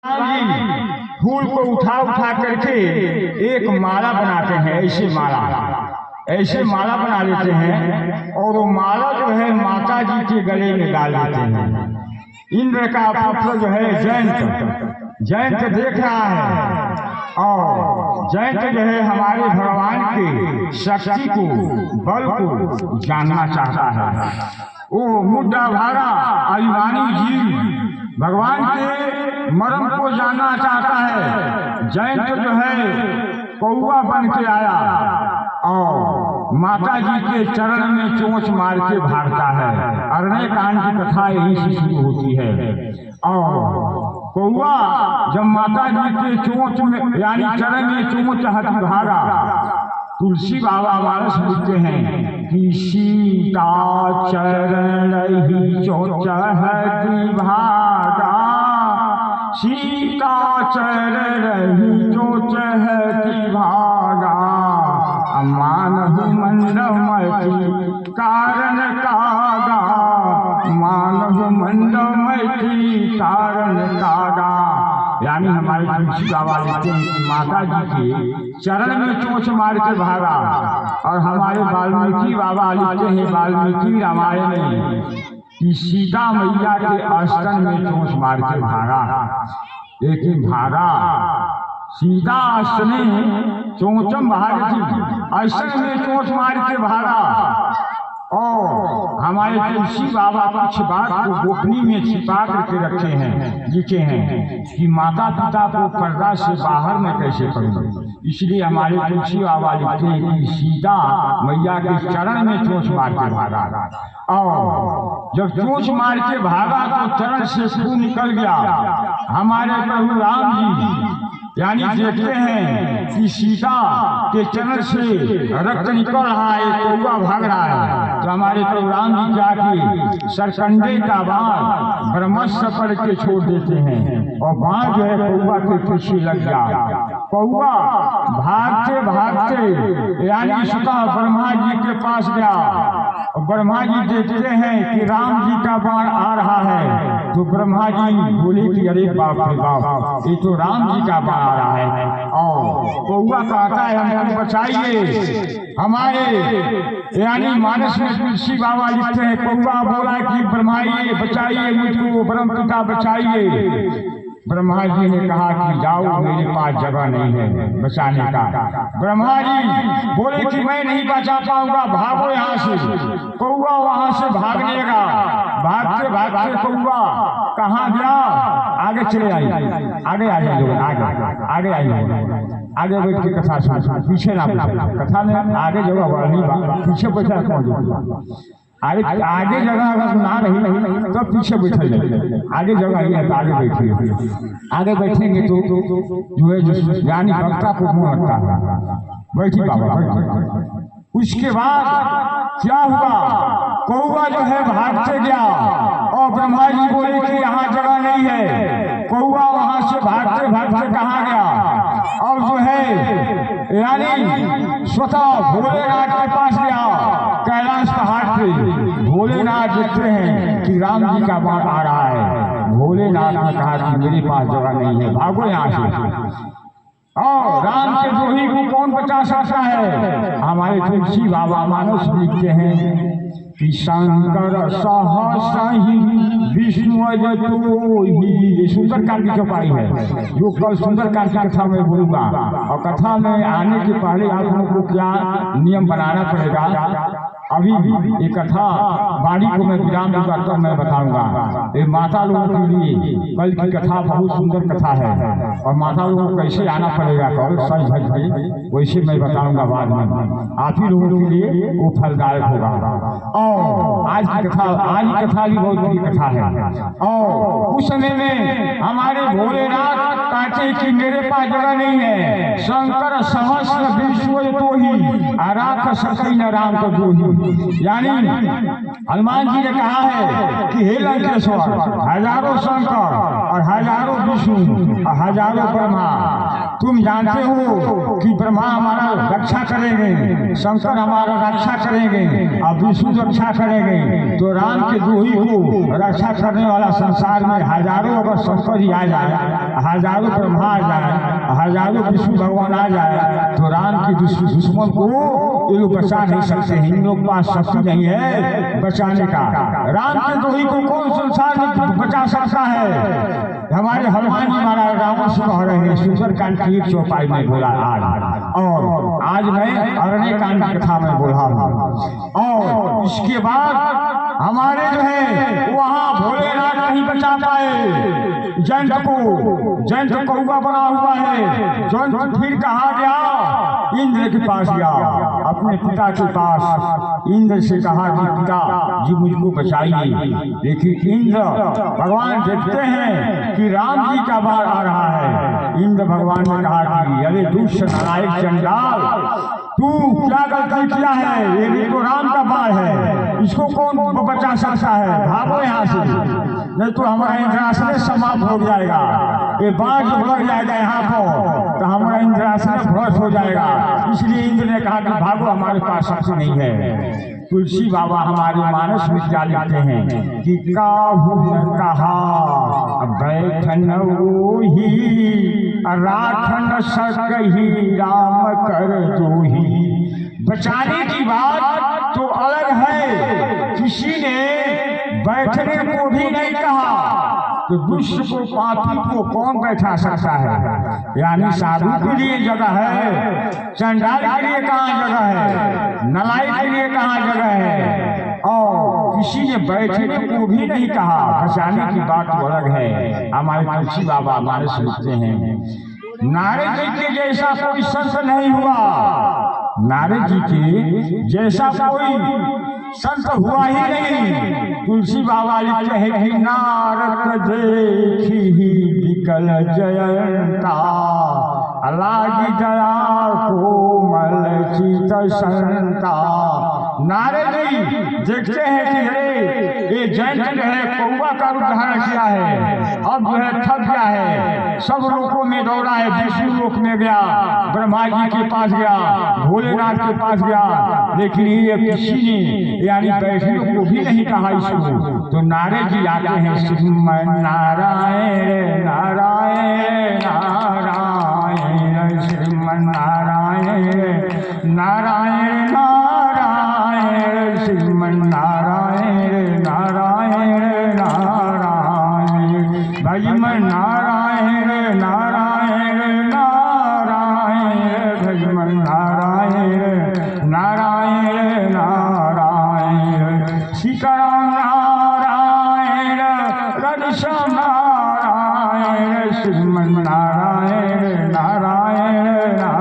जी फूल को उठा उठा करके एक माला बनाते हैं। ऐसे माला बना लेते हैं और वो माला जो है माता जी के गले में डाल देते हैं। इंद्र का पुत्र जो है जयंत देख रहा है और जयंत जो है हमारे भगवान के शक्ति को बल को जानना चाहता है। वो मुद्दा भागा अभिमानी जीव भगवान के मर्म को जानना चाहता है। जयंत जो है कौवा बन के आया और माता जी के चरण में चोंच मार के भागता है। अरण्य कांड की कथा यही से शुरू होती है। और कौवा जब माता जी के चोंच में यानी चरण में चोंच हट भागा, तुलसी बाबा वारस लिखते हैं कि सीता चरण ही चोंच हट भागा, सीता चरण ही चोंच हट भागा, मानव मंडमती कारण कागा, मानव मंडमती कारण कागा। यानी हमारे तुलसी बाबा लिखते हैं कि माता जी के चरण में चोंच मार के भागा। और हमारे वाल्मीकि बाबा लिखते हैं वाल्मीकि रामायण में कि सीता मैया के स्तन में चोंच मार के भागा। लेकिन भागा सीता स्तने चोंचम भाग थी, स्तन में चोंच मार के भागा। और हमारे तुलसी बाबा कुछ बात को गोपनीय में छिपा करके रखे हैं, लिखे हैं कि माता पिता को पर्दा से बाहर में कैसे करूं। इसलिए हमारे तुलसी बाबा लिखते हैं कि सीता मैया के चरण में चोंच मार के भागा। और जब चोंच मार के भागा तो चरण से खून निकल गया। हमारे प्रभु राम जी यानी देखते हैं कि सीता के चरण से रक्त निकल रहा है, कौवा भाग रहा है। तो हमारे प्रभु राम जी जाके सरकंडे का बाण ब्रह्मस्त्र पढ़ के छोड़ देते हैं और बाण जो है कौवा के पीछे लग गया। कौवा भागते भागते यानी स्वतः ब्रह्मा जी के पास गया। ब्रह्मा जी देखते हैं कि राम जी का बाण आ रहा है। तो ब्रह्मा जी बोले कि अरे बाप रे बाप, ये तो राम जी का बाण आ रहा है। और कौवा कहता है हमको बचाइए। हमारे यानी मानस में तुलसी बाबा लिखते हैं कौवा बोला कि ब्रह्मा जी बचाइए मुझको, ब्रह्म पिता बचाइए। ब्रह्मा जी ने कहा कि जाओ, मेरे पास जगह नहीं है बचाने का। ब्रह्मा जी बोले कि मैं नहीं बचा पाऊंगा, भागो यहाँ से। कौवा वहां से भाग लेगा। भागते भागते कौवा कहाँ गया, आगे चले आइए, आगे आ जाइए, आगे आइए, आगे बैठ के कथा सुन, पीछे ना कथा में आगे जगह बढ़नी बात, पीछे बैठा कौन आगे जगह अगर ना रही तो पीछे बैठे जाइए। आगे जगह है तो आगे बैठिए। आगे बैठेंगे तो जो है यानी वक्ता को मुंह लगता है। बैठी बाबा बैठिए। उसके बाद क्या हुआ, कौवा जो है भागते गया और ब्रह्मा जी बोले कि यहाँ जगह नहीं है। कौवा वहां से भागते भागते कहाँ गया, और जो है यानी स्वतः भोलेनाथ के पास गया। कैलाश पहाड़ पे भोलेनाथ देखते हैं कि राम जी का बाण आ रहा है। भोलेनाथ ने कहा कि मेरे पास जगह नहीं है, भागो यहाँ से। और राम के द्रोही को कौन बचा सकता है। हमारे तुलसी बाबा मानस लिखते हैं कि शंकर सहसहि विष्णु ही। सुंदरकांड की चौपाई है जो कल सुंदरकांड की कथा में बोलूंगा। और कथा में आने के पहले आप लोगों को क्या नियम बनाना पड़ेगा। अभी ये कथा वाणी को मैं विराम दूंगा तो मैं बताऊंगा। ये माता लोगों के लिए कल की कथा बहुत सुंदर कथा है और माता लोगों को कैसे आना पड़ेगा कल सच भज के वैसे मैं बताऊंगा बाद में। आप ही लोगों के लिए वो फलदायक होगा। और आज की कथा भी बहुत बड़ी कथा है। और उस समय में हमारे भोलेनाथ कहते कि मेरे पास जगह नहीं है। शंकर सहस्र विश्व तो ही आराख सकै न राम को दोही। यानी हनुमान जी ने कहा है कि हे लंकेश्वर, हजारों शंकर और हजारों विष्णु और हजारों ब्रह्मा तुम जानते हो कि ब्रह्मा हमारा रक्षा करेंगे, शंकर हमारा रक्षा करेंगे और विष्णु रक्षा करेंगे। तो राम के द्रोही को रक्षा करने वाला संसार में हजारों अगर शंकर ही आ जाए, हजारों ब्रह्मा आ जाए, हजारों विष्णु भगवान आ जाए, तो राम के दुश्मन को ये लोग बचा नहीं सकते। इन लोग पास शक्ति नहीं है बचाने का। राम के द्रोही को कौन संसार में बचा सकता है? हमारे हनुमान जी महाराज रावण से कह रहे हैं सुंदरकांड की 1 चौपाई में बोला आज, और आज मैं अरण्य कांड की कथा में बोला हूँ। और इसके बाद हमारे जो है वहाँ भोलेनाथ नहीं बचा पाए जंत को। जंत कौवा बना हुआ है। जंत फिर कहाँ गया? इंद्र के पास गया, अपने पिता के पास। इंद्र से कहा कि पिता जी मुझको बचाइए। लेकिन इंद्र भगवान देखते हैं कि राम जी का बार आ रहा है। इंद्र भगवान ने कहा कि अरे दुष्ट नारायण चंडाल, तू क्या गलती किया है? ये तो राम का बार है, इसको कौन बचा सकता है? भागो यहाँ से, नहीं तो हमारा इंद्रासन समाप्त हो जाएगा। ये बाढ़ जब लग जाएगा यहाँ पर तो हमारा इंद्रासन भ्रष्ट हो जाएगा। इसलिए इंद्र ने कहा कि भागो, हमारे पास शक्ति नहीं है। तुलसी बाबा हमारे मानस में क्या लिखते हैं कि काहू न कहा बैठन ओही, राखन सकही राम कर दोही। बचाने की बात तो अलग है, किसी ने बैठने को भी नहीं कहा। तो दुष्ट को पापी को कौन बैठा सकता है? यानी साधु के लिए जगह है, चंडाल के लिए कहाँ जगह है, नलाई के लिए कहाँ जगह है? और किसी ने बैठने को भी नहीं कहा। बचाने की बात तो अलग है। हमारे तुलसी बाबा हमारे सोचते हैं नारद जी के जैसा कोई संत नहीं हुआ। नारद जी के जैसा कोई संत हुआ ही नहीं। तुलसी बाबा लिखते हैं कि नारद देखी ही विकल जयंता, लागी दया कोमल चित संता। नारद जी देखते हैं कि अरे ये जंत जो है कौवा का रूप धारण किया है, अब जो है थक गया है, सब लोकों में दौड़ा है। विष्णु लोक में गया, ब्रह्मा जी के पास गया, भोलेनाथ के पास गया, लेकिन ये किसी ने यानी बैठने को भी नहीं कहा इसको। तो नारद जी आते हैं श्रीमन नारायण नारायण नारायण, श्रीमन नारायण नारायण नारायण, श्रीमन नारायण नारायण नारायण, भजमन नारायण नारायण नारायण, भजमन नारायण नारायण नारायण, सीताराम नारायण रघुश्याम नारायण, श्रीमन नारायण नारायण नारायण।